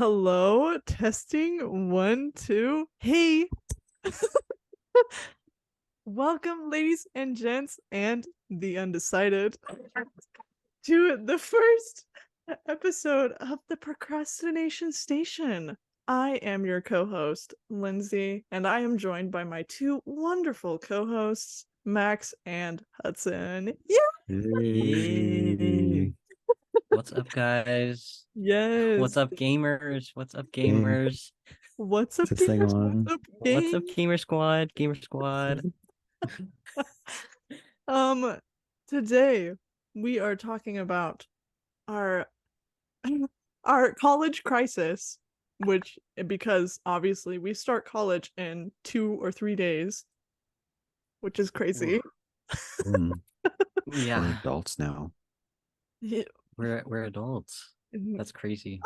Hello, testing one, two. Hey, welcome, ladies and gents, and the undecided, to the first episode of the Procrastination Station. I am your co host, Lindsey, and I am joined by my two wonderful co hosts, Max and Hudson. Yeah! Hey. What's up, guys? Yes. What's up, gamers? What's up, Hey. gamers? What's up, Is this thing gamers? on? What's up, What's up, gang? gamer squad? Gamer squad. Today we are talking about our our college crisis, which because obviously we start college in 2 or 3 days, which is crazy. Mm, we're Yeah, adults now. Yeah. we're adults. That's crazy.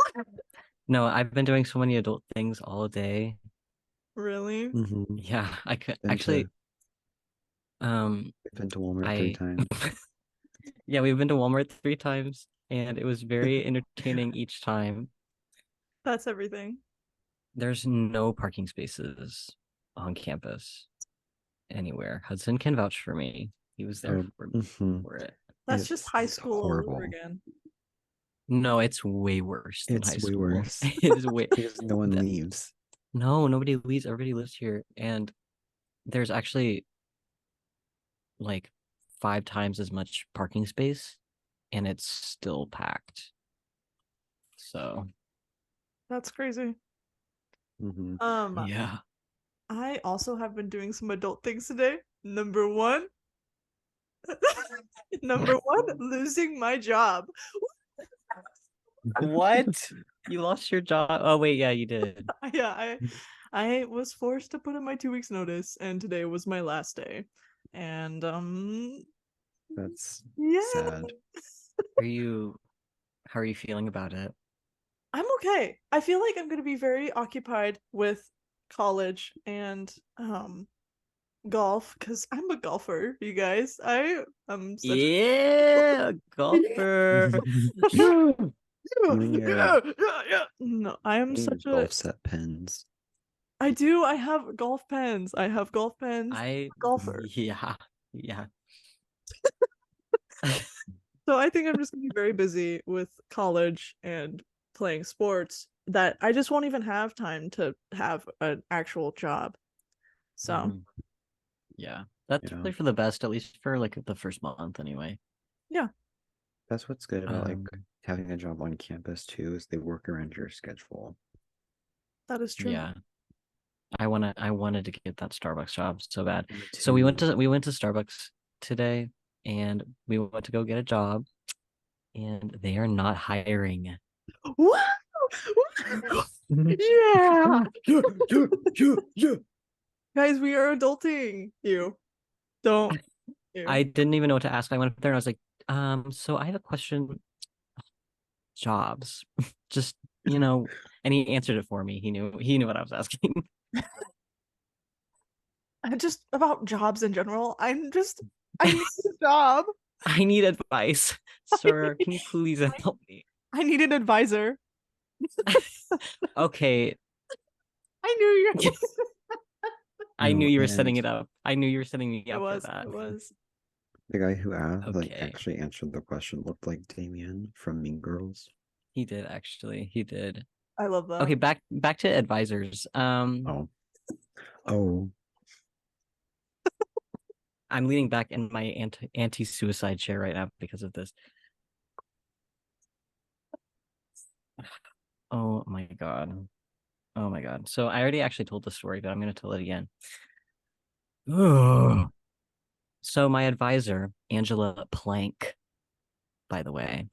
No, I've been doing so many adult things all day. Really? Mm-hmm. Yeah, I could Been actually. to, been to Walmart 3 I times. yeah, we've been to Walmart 3 times, and it was very entertaining each time. That's everything. There's no parking spaces on campus anywhere. Hudson can vouch for me. He was there for it. That's just high It's school all horrible. over again. No, it's way worse than high It's way school. worse. It is way. Because no one leaves. No, nobody leaves. Everybody lives here, and there's actually like 5 times as much parking space, and it's still packed. So That's crazy. Mm-hmm. yeah. I also have been doing some adult things today. Number one, losing my job. What? You lost your job? Oh wait, yeah, you did. Yeah, I was forced to put in my 2 weeks notice, and today was my last day. And That's yeah, sad. Are you? How are you feeling about it? I'm okay. I feel like I'm gonna be very occupied with college and golf because I'm a golfer, you guys. I am such Yeah, golfer. You yeah, and yeah, your, yeah, yeah. No, I am your such a golf set pens. I do. I have golf pens. I have golf pens. Golfer. Yeah, yeah. So I think I'm just gonna be very busy with college and playing sports that I just won't even have time to have an actual job. So Mhm. Yeah, that's Yeah. probably for the best, at least for like the first month anyway. yeah, That's what's good about Um, having a job on campus too, is they work around your schedule. that is true. yeah, I wanted to get that Starbucks job so bad. Me So we went too. to Starbucks today, and we went to go get a job, and they are not hiring. Wow! Yeah! Yeah. Guys, we are adulting. You don't. You. I didn't even know what to ask. I went up there and I was like, so I have a question. Jobs, just and he answered it for me. He knew what I was asking. Just about jobs in general. I need a job. I need advice, sir. Can you please help me? I need an advisor. Okay, I knew you. I knew No, you were setting and it up. I knew you were setting me It up for was. that. It was. the guy who Okay, actually answered the question looked like Damien from Mean Girls. he did actually. He did. I love that. Okay, back to advisors. Oh. Oh. I'm leaning back in my anti-suicide chair right now because of this. Oh my god. Oh my god. So I already actually told the story, but I'm gonna tell it again. So my advisor, Angela Plank, by the way,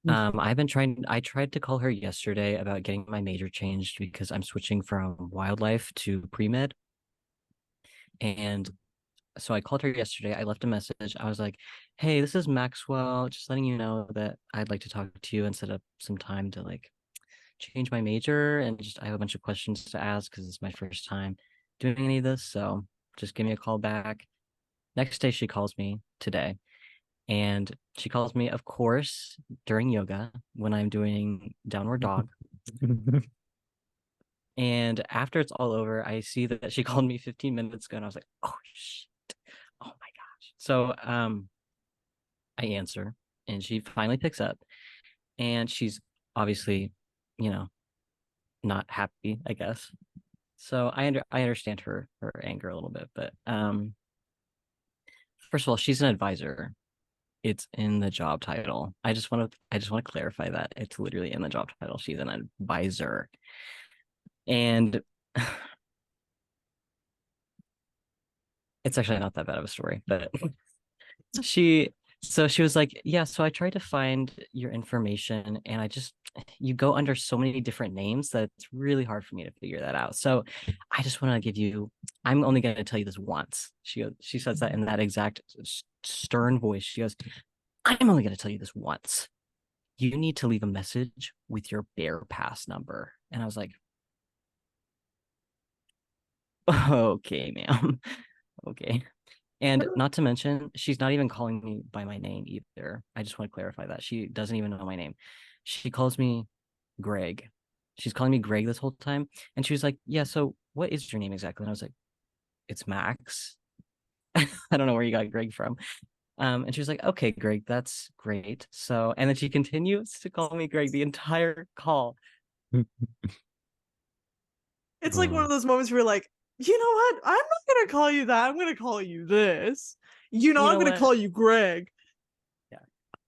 I tried to call her yesterday about getting my major changed because I'm switching from wildlife to pre-med. And so I called her yesterday. I left a message. I was like, hey, this is Maxwell, just letting you know that I'd like to talk to you and set up some time to like change my major. And just I have a bunch of questions to ask because it's my first time doing any of this. So just give me a call back. Next day she calls me today. And she calls me, of course, during yoga when I'm doing downward dog. And after it's all over, I see that she called me 15 minutes ago, and I was like, oh shit. Oh my gosh. So I answer, and she finally picks up, and she's obviously, you know, not happy, I guess. So I understand her anger a little bit, but first of all, she's an advisor. It's in the job title. I just want to clarify that it's literally in the job title. She's an advisor. And it's actually not that bad of a story, but she she was like, yeah, so I tried to find your information, and you go under so many different names that it's really hard for me to figure that out. So I just want to I'm only going to tell you this once. She says that in that exact stern voice. She goes, I'm only going to tell you this once. You need to leave a message with your Bear Pass number. And I was like, okay, ma'am. Okay. And not to mention, she's not even calling me by my name either. I just want to clarify that. She doesn't even know my name. She calls me Greg. She's calling me Greg this whole time. And she was like, yeah, so what is your name exactly? And I was like, it's Max. I don't know where you got Greg from. And she was like, okay, Greg, that's great. So, and then she continues to call me Greg the entire call. It's like one of those moments where you're like, you know what? I'm not gonna call you that. I'm gonna call you this. You know, You I'm know gonna what? call you Greg. Yeah.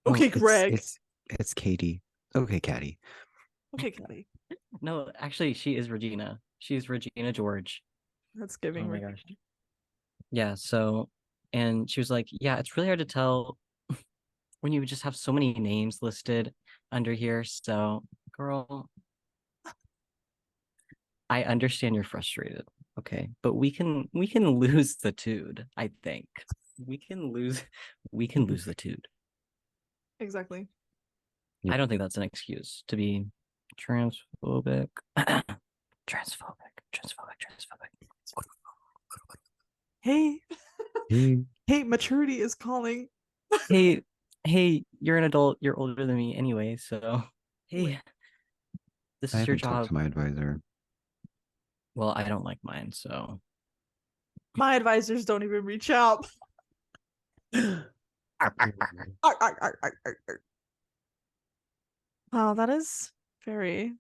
Okay, Well, Greg. It's Katie. Okay, Caddy. Okay, Caddy. No, actually, she is Regina. She's Regina George. That's giving. Oh my gosh. Yeah, so, and she was like, yeah, it's really hard to tell when you just have so many names listed under here. So, girl, I understand you're frustrated. Okay, but we can lose the tude, I think. We can lose the tude. Exactly. Yep. I don't think that's an excuse to be transphobic. Transphobic. Hey, Hey, hey, maturity is calling. Hey, hey, you're an adult. You're older than me anyway, so hey, Wait. this I is your haven't talked job. to my advisor. Well, I don't like mine, so My advisors don't even reach out. Wow, that is very,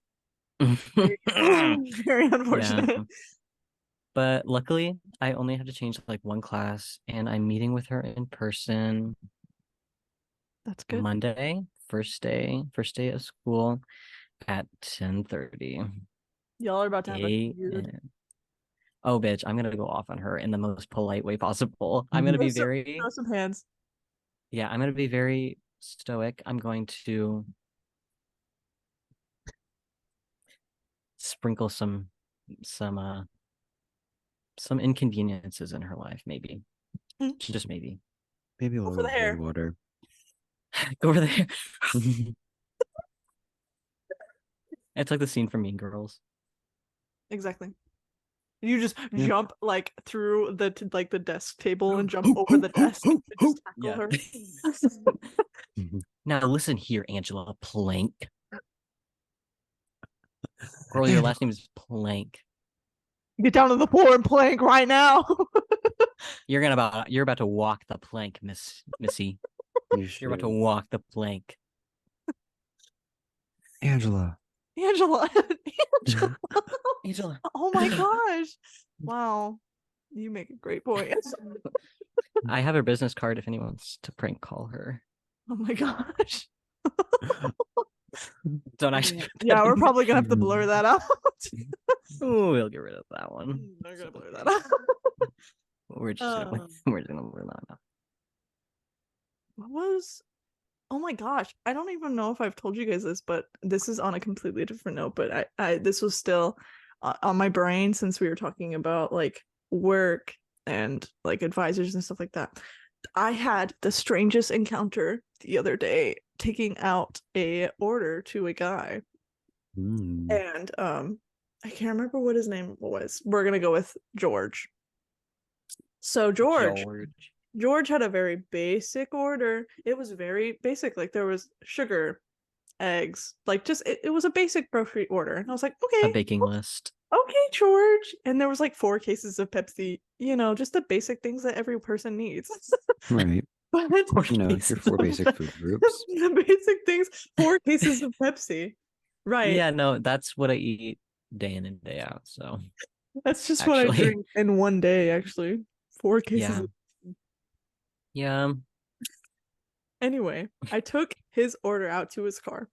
very, very yeah. unfortunate. But luckily, I only have to change like one class, and I'm meeting with her in person That's good. Monday, first day of school at 10:30. Y'all are about to have a feud. A.M. Oh, bitch, I'm gonna go off on her in the most polite way possible. I'm gonna be Throw some hands. I'm gonna be very stoic. I'm going to sprinkle some uh some inconveniences in her life, maybe. Mm. Just maybe. Maybe a Go for the little holy hair. water. Go over there. It's like the scene from Mean Girls. Exactly. You just Yeah. jump like through the desk table and jump over the desk to just tackle Yeah. her. Now listen here, Angela Plank. Girl, your last name is Plank. Get down on the floor and plank right now. You're about to walk the plank, Missy. You're about to walk the plank. Angela. Angela. Angela. Angela. Oh my gosh. Wow. You make a great point. I have her business card if anyone wants to prank call her. Oh my gosh. Don't actually. Yeah, we're probably gonna have to blur that out. Ooh, we'll get rid of that one. We're gonna blur that out. We're just gonna blur that out. What was Oh my gosh, I don't even know if I've told you guys this, but this is on a completely different note. But I this was still on my brain since we were talking about like work and like advisors and stuff like that. I had the strangest encounter the other day taking out a order to a guy, and I can't remember what his name was. We're gonna go with George. So George had a very basic order. It was very basic. Like there was sugar, eggs, like just it was a basic grocery order, and I was like, A okay, baking list. okay, George. And there was like 4 cases of Pepsi, just the basic things that every person needs. Right. But Your 4 basic food groups. the basic things, 4 cases of Pepsi. Right. Yeah, no, that's what I eat day in and day out. So That's just what I actually, drink in one day, actually. 4 cases yeah, of yeah. Anyway, I took his order out to his car.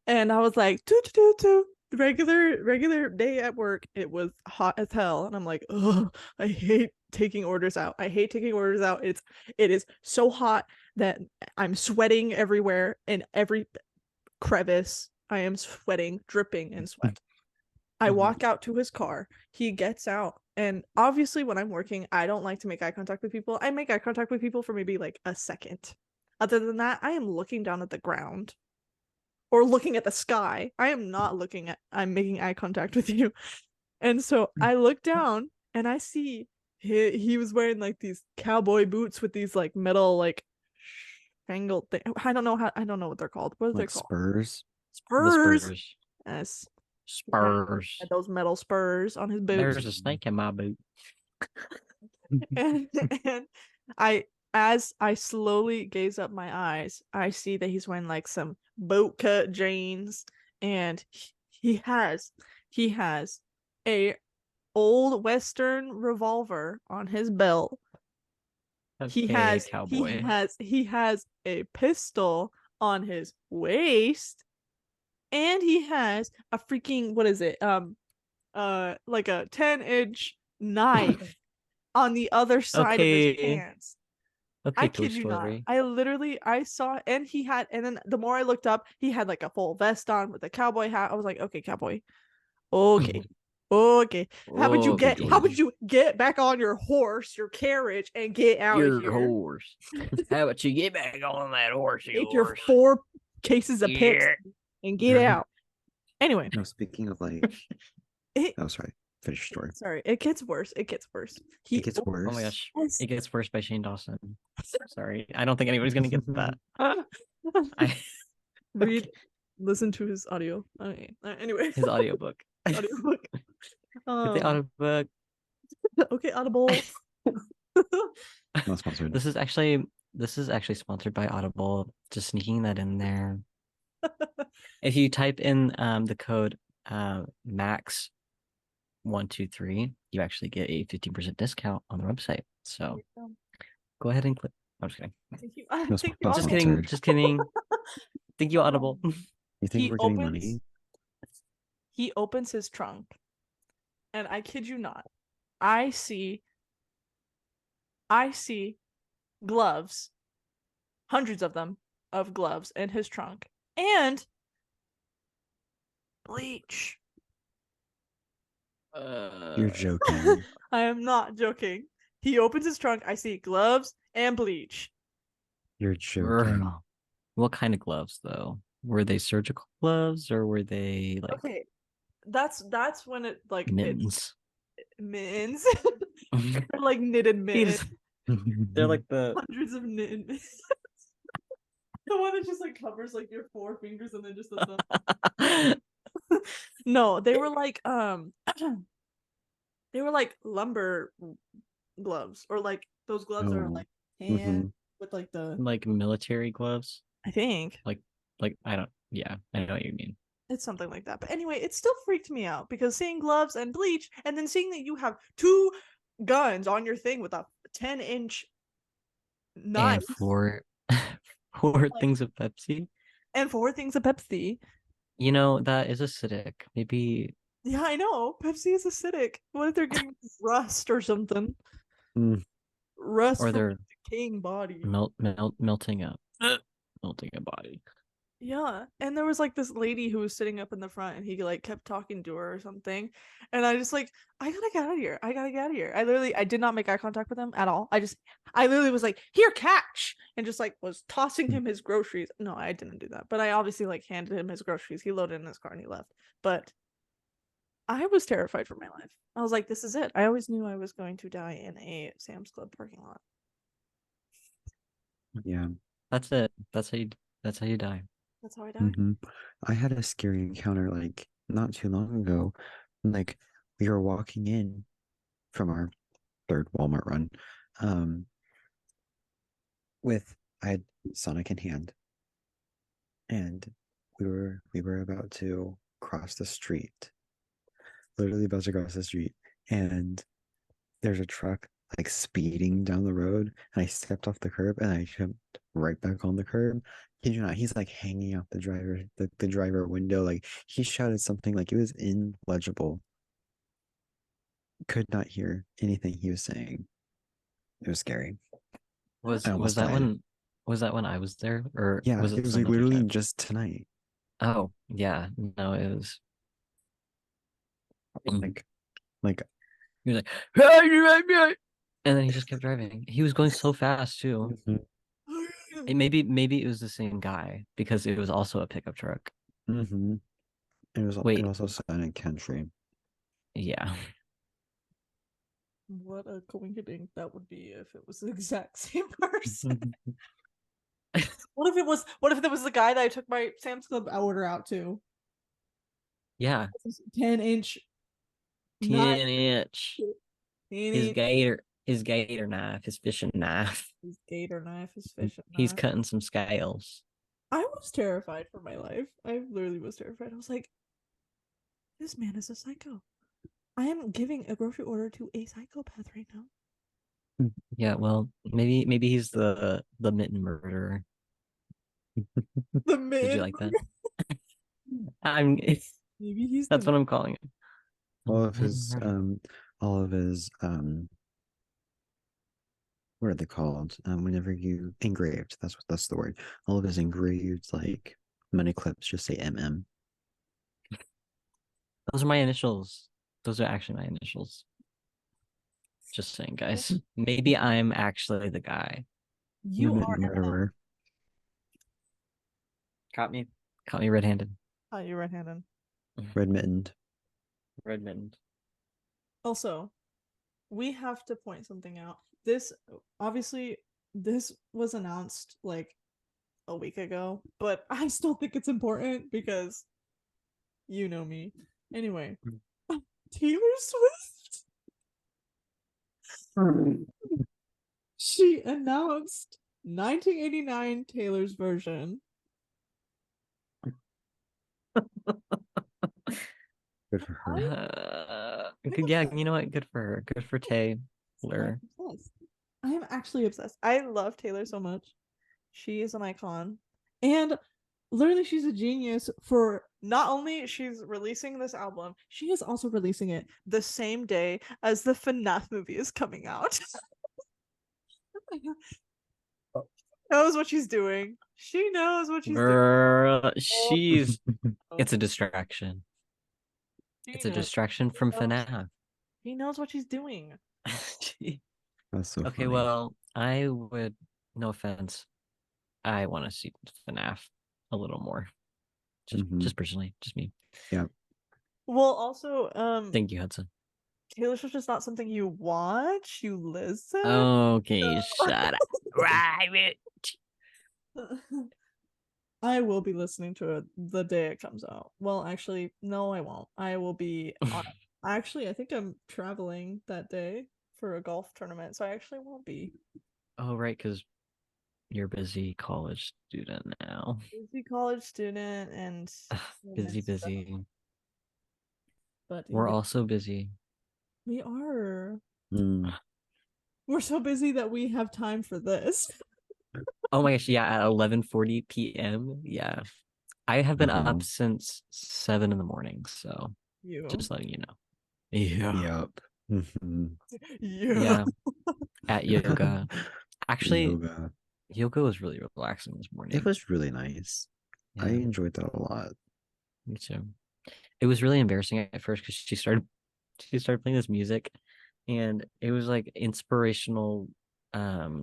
And I was like, toot toot toot. Regular day at work. It was hot as hell. And I'm like, oh, I hate taking orders out. I hate taking orders out. It is so hot that I'm sweating everywhere in every crevice. I am sweating, dripping in sweat. I walk out to his car. He gets out. And obviously, when I'm working, I don't like to make eye contact with people. I make eye contact with people for maybe like a second. Other than that, I am looking down at the ground or looking at the sky. I'm making eye contact with you. And so I look down and I see he was wearing like these cowboy boots with these like metal like spangled thing. I don't know what they're called. What are they Like called? spurs. The Spurs. Spurs. Yes. Spurs. And those metal spurs on his boots. There's a snake in my boot. and, and I as I slowly gaze up my eyes, I see that he's wearing like some boat cut jeans, and he has a old western revolver on his belt. Okay, a cowboy. He has a pistol on his waist, and he has a freaking, what is it, like a 10-inch knife on the other side of his pants. Okay, I Toy kid you not. Story. I saw, and then the more I looked up, he had like a full vest on with a cowboy hat. I was like, okay, cowboy. Okay. Okay. Okay, How would George. you get back on your horse, your carriage, and get out of Your here? horse. How about you get back on that horse, Take your 4 cases of pips and get out. Anyway, No, speaking of like, it oh, sorry. Finish your story. sorry, it gets worse. It gets worse. It gets worse. Oh my gosh. It gets worse by Shane Dawson. Sorry. I don't think anybody's gonna get that. I Listen to his audio. Okay. Anyway. His audiobook. Audiobook. Get the audiobook. Okay, Audible. Not sponsored. This is actually sponsored by Audible. Just sneaking that in there. If you type in the code max123, you actually get a 15% discount on the website. So go ahead and click. I'm just kidding. Thank you. No, Thank you, not Just Audible. kidding. Just kidding. Thank you, Audible. You think He we're getting opens- money? He opens his trunk, and I kid you not, I see gloves, hundreds of them, of gloves in his trunk, and bleach. You're joking. I am not joking. He opens his trunk, I see gloves and bleach. You're joking. What kind of gloves though? Were they surgical gloves or were they like Okay, that's when it like mittens? Mittens. They're like knitted mittens. They're like the Hundreds of knitted mittens. The one that just like covers like your 4 fingers and then just the thumb. No, they were like lumber gloves, or like those gloves are like tan with like the like military gloves. I think Like I know what you mean. it's something like that. But anyway, it still freaked me out because seeing gloves and bleach, and then seeing that you have 2 guns on your thing with a 10-inch knife And 4 4 things of Pepsi. and 4 things of Pepsi. You know, that is acidic. Maybe. Yeah, I know. Pepsi is acidic. What if they're getting rust or something? Rust Or from they're a decaying body. melting a body. Yeah, and there was like this lady who was sitting up in the front, and he like kept talking to her or something, and I just like, I gotta get out of here. I did not make eye contact with him at all. I literally was like, here, catch, and just like was tossing him his groceries. No, I didn't do that, but I obviously like handed him his groceries. He loaded in his car and he left. But I was terrified for my life. I was like, this is it. I always knew I was going to die in a Sam's Club parking lot. Yeah. That's it. That's how you die. That's how I die. Hmm. I had a scary encounter like not too long ago. Like we were walking in from our third Walmart run, um, with I had Sonic in hand, and we were about to cross the street, literally about to cross the street, and there's a truck like speeding down the road, and I stepped off the curb and I jumped right back on the curb. Kid you not, he's like hanging out the driver window. Like he shouted something like it was illegible. Could not hear anything he was saying. It was scary. I Was almost that died. when I was there, or Yeah, was it it was some like other literally time? just tonight. Oh, yeah. No, it was. Like like He was like, "Hey, and then he just kept driving. He was going so fast too. mhm, Maybe it was the same guy because it was also a pickup truck. mhm. It Wait, also sounded country. yeah. What a coincidence that would be if it was the exact same person. What if there was the guy that I took my Sam's Club order out to? Yeah, 10-inch knife. 10-inch. 10 His inch gator, his gator knife, his fishing knife. his gator knife, his fishing He's knife. cutting some scales. I was terrified for my life. I literally was terrified. I was like, this man is a psycho. I am giving a grocery order to a psychopath right now. Yeah, well, maybe he's the mitten murderer. The Did you man. like that? I'm Maybe he's that's the what I'm calling it. All of Mitten his murderer. all of his what are they called? Whenever you engraved, that's the word. All of his engraved like money clips just say MM. Those are my initials. Those are actually my initials. Just saying, guys. Maybe I'm actually the guy. The you are mitten murderer. Caught me. Caught me red-handed. you're right-handed. Red mittened. Red mitten. Also, we have to point something out. This obviously this was announced like a week ago, but I still think it's important because you know me. Anyway, Taylor Swift, she announced 1989 Taylor's version. Good for her. Yeah, you know what? Good for her. Good for I'm Taylor. obsessed. I am actually obsessed. I love Taylor so much. She is an icon. And literally she's a genius for not only she's releasing this album, she is also releasing it the same day as the FNAF movie is coming out. Knows what she's doing. She knows what she's doing. Girl, Oh, it's a distraction. she It's a knows. distraction from knows. FNAF. She knows what she's doing. That's so Okay, funny. well, I would, no offense, I want to see FNAF a little more. Hmm. Just personally, just me. Yeah. Well, also, Thank you, Hudson. Taylor Swift is not something you watch, you listen. Okay, shut up. Right. I will be listening to it the day it comes out. Well, actually, no, I won't. I will be actually, I think I'm traveling that day for a golf tournament, so I actually won't be. Oh, right, because you're a busy college student now. Busy college student and Busy, stuff. busy. But We're yeah, also busy. we are. Mm. We're so busy that we have time for this. Oh my gosh, yeah, at 11:40 p.m. Yeah. I have been Uh-huh. up since 7 in the morning, so You. just letting you know. Yeah. Yep. Hmm. Yeah. Yeah, at yoga. Actually, Yoga. yoga was really relaxing this It morning. was really nice. I Yeah, enjoyed that a lot. me too. It was really embarrassing at first because she started playing this music and it was like inspirational what are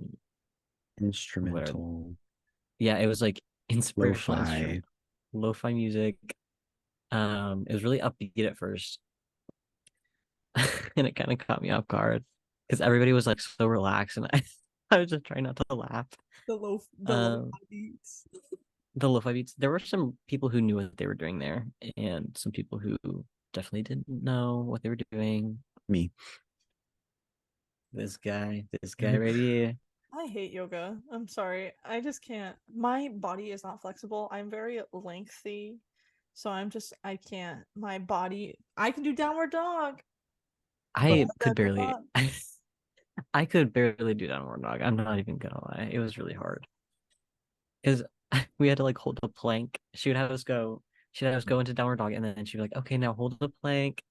Instrumental, yeah, it was like inspirational lo-fi. lo-fi music. It was really upbeat at first and it kind of caught me off guard because everybody was like so relaxed and I was just trying not to laugh. The low Um beats. the lo-fi beats. There were some people who knew what they were doing there, and some people who definitely didn't know what they were doing. Me. This guy right here. I hate yoga. I'm sorry. I just can't. My body is not flexible. I'm very lengthy. So I can't. My body, I can do downward dog, but I could that's barely. about. I could barely do downward dog. I'm not even gonna lie. It was really hard because we had to like hold the plank. She would have us go. She'd have us go into downward dog, and then she'd be like, "Okay, now hold the plank,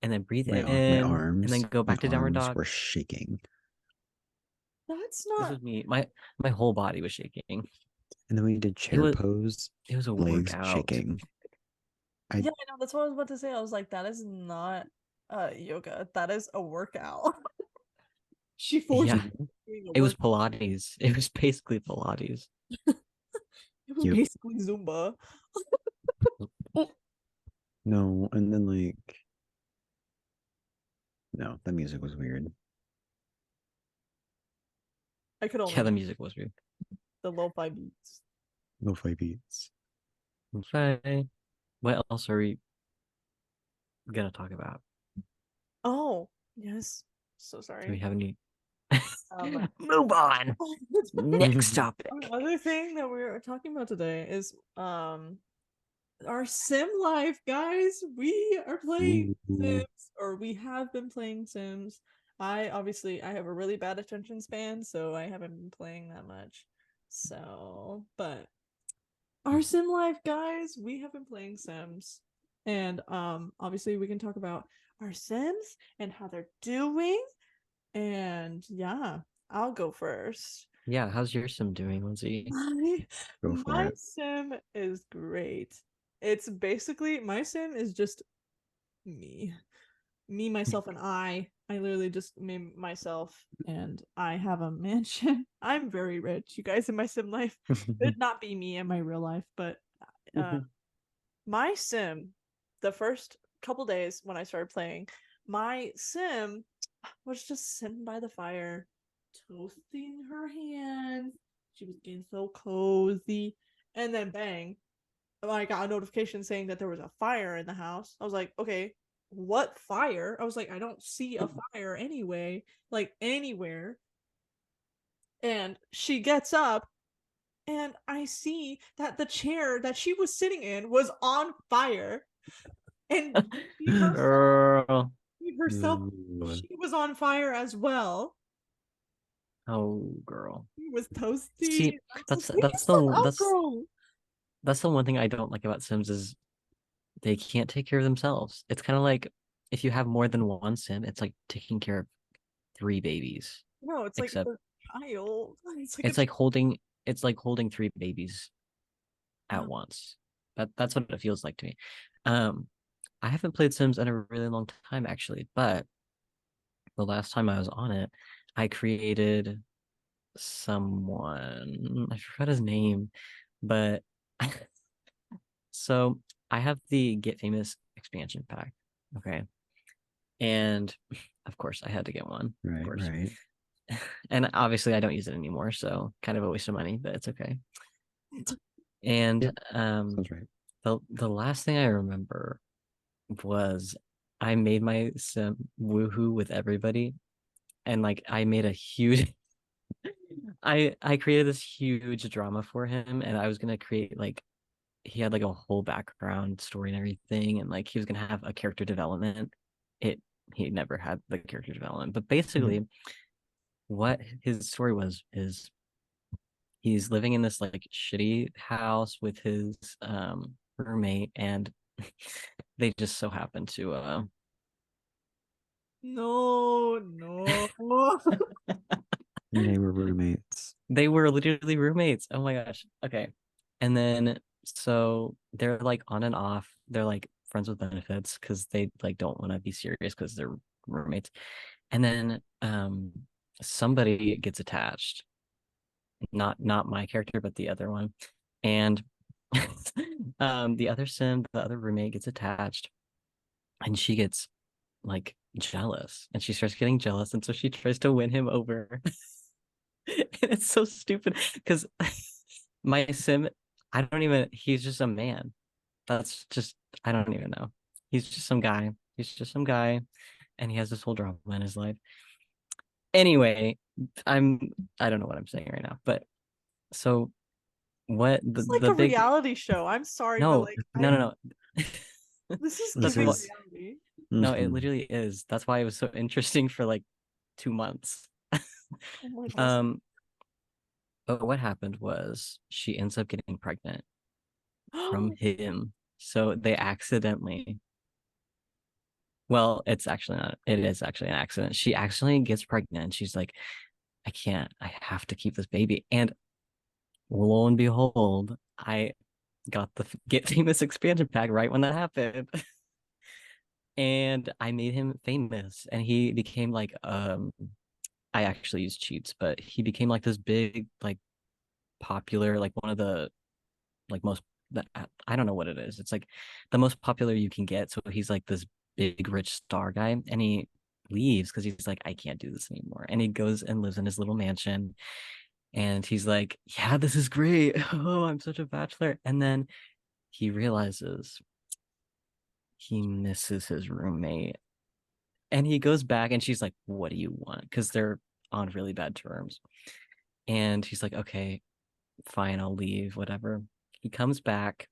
and then breathe My in, and then go my back to downward arms dog." were shaking. That's This not. was me. My whole body was shaking. And then we did It chair was pose, it was a legs workout. shaking. I Yeah, I know. That's what I was about to say. I was like, that is not yoga. That is a workout. She forced Yeah, me doing a it was work. Pilates. It was basically Pilates. It was Yep. basically Zumba. No, and then like no, the music was weird. I could only Yeah, the do music was weird. the lo-fi beats. Lo-fi beats. Okay. What else are we gonna talk about? Oh, yes. So Do we sorry. have any? Um, Move on. Next topic. Another thing that we're talking about today is our sim life, guys. We are playing Ooh. Sims, or we have been playing Sims. I have a really bad attention span, so I haven't been playing that much. So, but our sim life, guys, we have been playing Sims. And obviously we can talk about our Sims and how they're doing. And yeah, I'll go first. Yeah, how's your sim doing, Lindsey? My Go for my it. sim is great. It's basically my sim is just me. Me, myself, and I. I literally just made myself and I have a mansion. I'm very rich. You guys in my sim life. It'd not be me in my real life, but uh my sim, the first couple days when I started playing, my sim was just sitting by the fire, toasting her hands. She was getting so cozy. And then bang, I got a notification saying that there was a fire in the house. I was like, okay, what fire? I was like, I don't see a fire anyway, like anywhere. And she gets up and I see that the chair that she was sitting in was on fire. And she herself, Girl. she herself, Ooh. she was on fire as well. Oh, girl. She was toasty. See, I was like, that's take that's yourself the out, that's girl. that's the one thing I don't like about Sims is they can't take care of themselves. It's kind of like if you have more than one sim, it's like taking care of three babies. No, it's like Except a child. It's like a it's like holding it's like holding three babies at child. once. That's what it feels like to me. Um, I haven't played Sims in a really long time actually, but the last time I was on it, I created someone. I forgot his name, but so I have the Get Famous expansion pack. Okay. And of course I had to get one, of Right, course. right. And obviously I don't use it anymore, so kind of a waste of money, but it's okay. And Yep, sounds right. the last thing I remember was I made my sim woohoo with everybody, and like I made a huge I created this huge drama for him, and I was gonna create like he had like a whole background story and everything, and like he was gonna have a character development. It he never had the character development, but Mhm. basically what his story was is he's living in this like shitty house with his roommate, and they just so happen to No, no. They were roommates. they were literally roommates. Oh my gosh. Okay. And then so they're like on and off. They're like friends with benefits because they like don't want to be serious because they're roommates. And then somebody gets attached. Not my character, but the other one. And the other sim, the other roommate gets attached and she gets like jealous and she starts getting jealous and so she tries to win him over. And it's so stupid because my sim I don't even. He's just a man. That's just. I don't even know. He's just some guy. He's just some guy, and he has this whole drama in his life. Anyway, I'm. I don't know what I'm saying right now, but so what It's like the a big reality show. I'm sorry, but no like no. this is This That's giving what. is reality. No, it mhm. literally is. That's why it was so interesting for like 2 months. Oh my gosh. Um, but what happened was she ends up getting pregnant from him. So they accidentally, well, it's actually not, it is actually an accident. She accidentally gets pregnant and she's like, I can't, I have to keep this baby. And lo and behold, I got the Get Famous expansion pack right when that happened. And I made him famous and he became like, I actually use cheats, but he became like this big, like popular, like one of the like most that I don't know what it is. It's like the most popular you can get. So he's like this big rich star guy, and he leaves because he's like, I can't do this anymore. And he goes and lives in his little mansion, and he's like, yeah, this is great. Oh, I'm such a bachelor. And then he realizes he misses his roommate, and he goes back, and she's like, what do you want? Because they're on really bad terms. And he's like, okay, fine, I'll leave, whatever. He comes back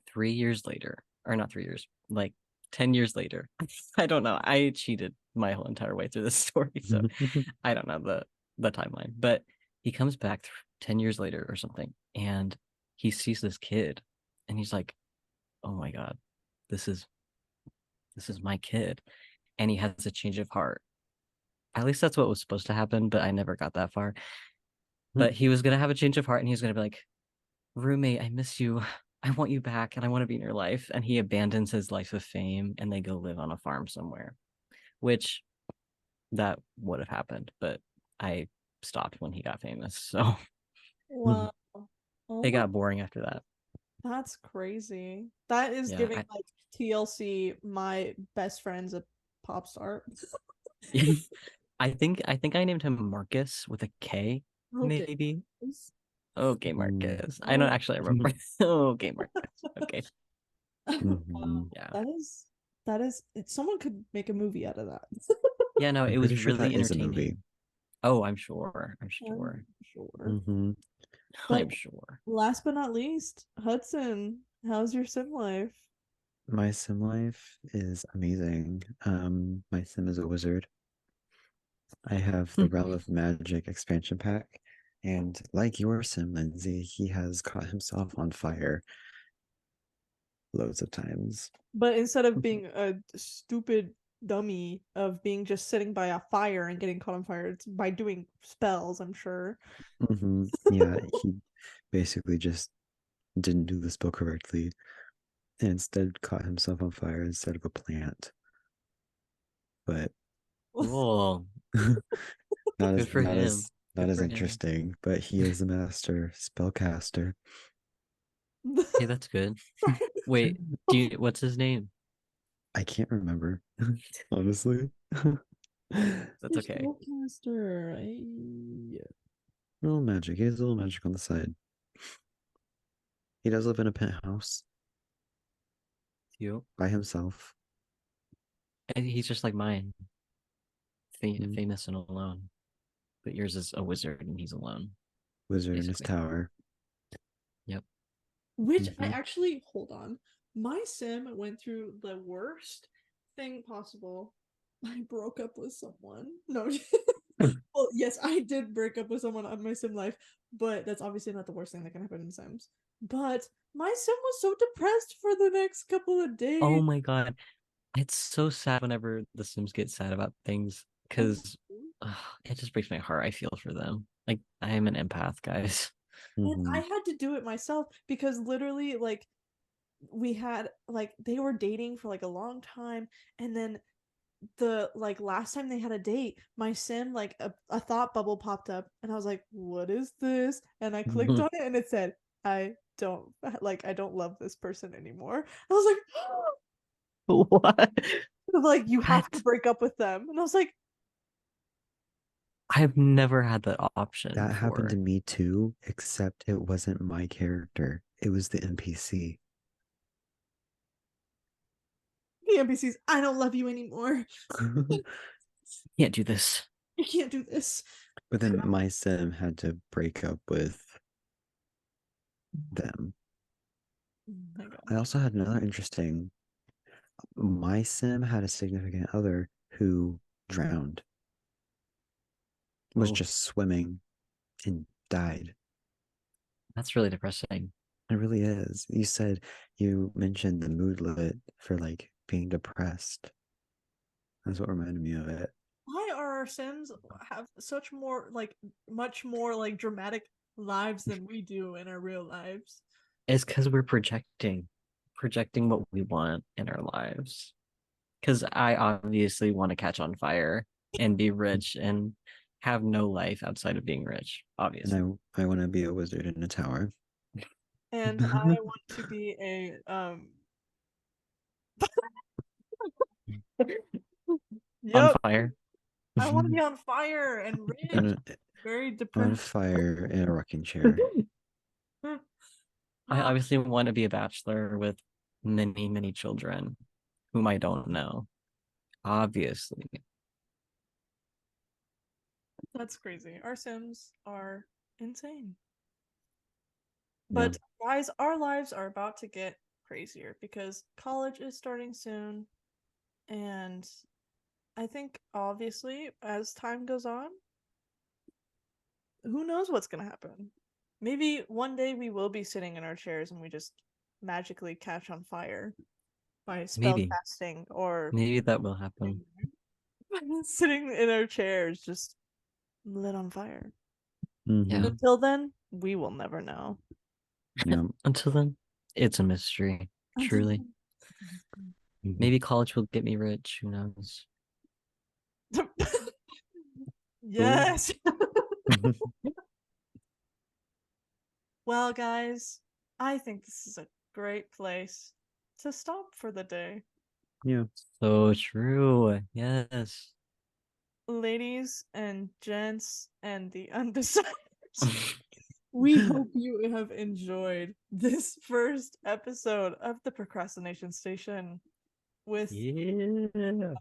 3 years later, or not 3 years, like 10 years later. I don't know. I cheated my whole entire way through this story, so I don't know the timeline. But he comes back 10 years later or something, and he sees this kid, and he's like, "Oh my god, this is my kid," and he has a change of heart. At least that's what was supposed to happen, but I never got that far. But he was gonna have a change of heart, and he was gonna be like, roommate, I miss you. I want you back and I want to be in your life. And he abandons his life of fame and they go live on a farm somewhere, which that would have happened, but I stopped when he got famous. So Wow. Oh it my, got boring after that. that's crazy. That is Yeah. giving like TLC, my best friend's a pop star. I think I named him Marcus with a K, Okay. maybe. Okay, Mhm. Marcus. I don't Oh, actually remember. Okay, Marcus. Okay. wow. Mhm. Yeah. That is someone could make a movie out of that. Yeah, no, I'm it pretty was sure really that is a movie. entertaining. Oh, I'm sure. I'm I'm sure. sure. Hmm. But I'm sure. last but not least, Hudson, how's your sim life? My sim life is amazing. My sim is a wizard. I have the Realm of Magic expansion pack, and like your sim, Lindsay, he has caught himself on fire loads of times. But instead of being a stupid dummy of being just sitting by a fire and getting caught on fire, it's by doing spells, I'm sure. Yeah, he basically just didn't do the spell correctly and instead caught himself on fire instead of a plant. But Cool. not Good as for not him. as not Good as for him. interesting. But he is a master spellcaster. Hey, that's good. Wait, what's his name? I can't remember, honestly. That's okay. Spellcaster. Little magic. He has a little magic on the side. He does live in a penthouse You. by himself. And he's just like mine, Mm. famous and alone. But yours is a wizard and he's alone, Wizard in his basically. tower. Yep. Which I Hmm. actually hold on. My sim went through the worst thing possible. I broke up with someone. No. Well, yes, I did break up with someone on my sim life, but that's obviously not the worst thing that can happen in Sims. But my sim was so depressed for the next couple of days. Oh my god. It's so sad whenever the Sims get sad about things And because it just breaks my heart. I feel for them. Like I am an empath, guys. I Hmm. had to do it myself because literally, like, we had like they were dating for like a long time, and then the like last time they had a date, my sim like a thought bubble popped up, and I was like, "What is this?" And I clicked on it, and it said, I don't love this person anymore." I was like, What? like, you have to What? break up with them, and I was like, I've never had that option That happened to before. me too, except it wasn't my character. It was the NPC. The NPCs, I don't love you anymore. Can't do this. You can't do this. But then my sim had to break up with them. Oh my God. I also had another interesting. My sim had a significant other who drowned, was Oh, just swimming and died. that's really depressing. It really is. You mentioned the moodlet for like being depressed. That's what reminded me of it. Why are our Sims have such more like much more like dramatic lives than we do in our real lives? It's because we're projecting what we want in our lives. Because I obviously want to catch on fire and be rich and have no life outside of being rich, obviously. And I want to be a wizard in a tower. And I want to be a On yep, fire. I want to be on fire and rich. on, Very on depressed. fire in a rocking chair. I obviously want to be a bachelor with many, many children whom I don't know. Obviously. That's crazy. Our Sims are insane. Yeah. But guys, our lives are about to get crazier because college is starting soon, and I think obviously as time goes on, who knows what's gonna happen. Maybe one day we will be sitting in our chairs and we just magically catch on fire by spell Maybe. casting or Maybe that will happen. sitting in our chairs just lit on fire. Yeah. Until then, we will never know. Yeah. Until then, it's a mystery. Truly. Maybe college will get me rich. Who knows? Yes. Well, guys, I think this is a great place to stop for the day. Yeah. So true. Yes. Ladies and gents and the undecideds, we hope you have enjoyed this first episode of the Procrastination Station with Yeah.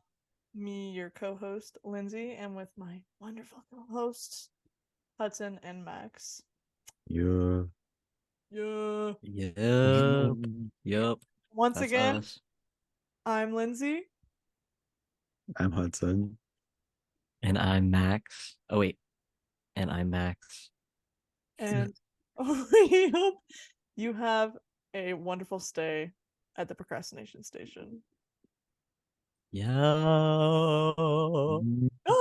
me, your co host, Lindsay, and with my wonderful co hosts, Hudson and Max. Yeah. Yeah. Yep. Yep. Once That's again, us. I'm Lindsay. I'm Hudson. And I'm Max. Oh, wait. And I'm Max. And we hope you have a wonderful stay at the Procrastination Station. Yo. Ah!